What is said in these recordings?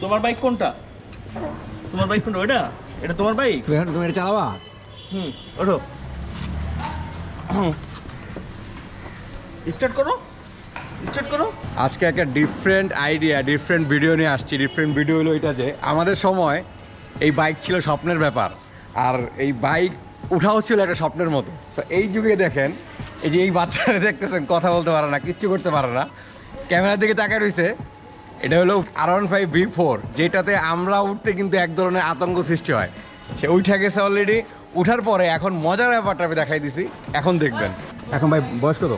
তোমার বাইক কোনটা? তোমার বাইক কোনটা? ওইটা? এটা তোমার বাইক? তুমি এটা চালাবা? ওঠো। স্টার্ট করো, স্টার্ট করো। আজকে একটা ডিফারেন্ট আইডিয়া, ডিফারেন্ট ভিডিও নিয়ে আসছি। ডিফারেন্ট ভিডিও হলো এটা যে আমাদের সময় এই বাইক ছিল স্বপ্নের ব্যাপার, আর এই বাইক উঠাও ছিল একটা স্বপ্নের মতো। তো এই যুগে দেখেন, এই যে এই বাচ্চারা দেখতেছেন, কথা বলতে পারে না, কিচ্ছু করতে পারে না, ক্যামেরার দিকে তাকায় রয়েছে। এটা হলো R15 V4, যেটাতে আমরা উঠতে কিন্তু এক ধরনের আতঙ্ক সৃষ্টি হয়। সে উঠে গেছে অলরেডি। উঠার পরে এখন মজার ব্যাপারটা আমি দেখাই দিছি, এখন দেখবেন। এখন ভাই বয়স কত?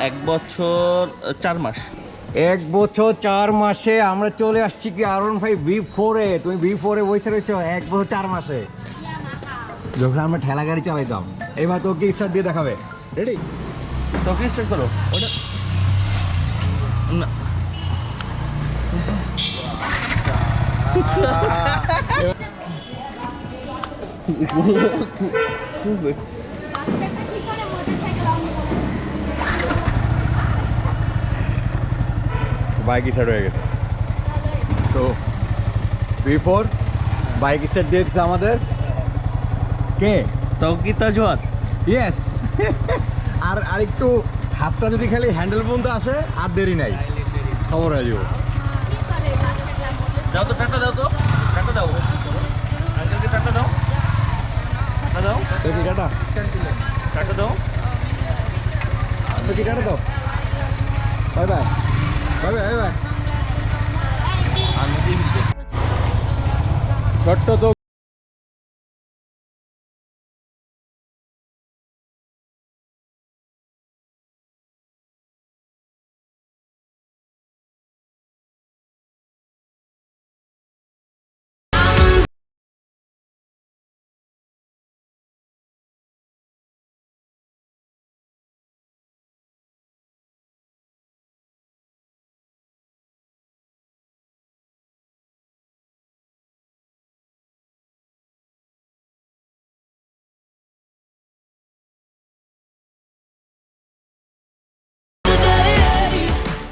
1 বছর 4 মাস। 1 বছর 4 মাসে আমরা চলে আসছি কি R15 V4-এ। তুমি V4-এ বসে রয়েছো 1 বছর 4 মাসে। যখন আমরা ঠেলা গাড়ি চালাইতাম। এবার তোকে স্টার্ট দিয়ে দেখাবে। রেডি? তোকে স্টার্ট করো। ওটা না। বাইক স্টার্ট হয়ে গেছে। সো V4 বাইক স্টার্ট দিয়ে দিচ্ছে আমাদের কে? তৌকিতা জোয়ার। ইয়েস। আর আরেকটু হাতটা যদি খালি হ্যান্ডেল পর্যন্ত আসে আর দেরি নাই, খবর হয়ে যাবো। দাও তো, টাটা দাও তো, টাটা দাও। আঙ্কেলকে টাটা দাও, টাটা দাও, দেখি টাটা, টাটা দাও। দেখি টাটা দাও। Bye bye, bye bye, bye bye. ছোট্ট তো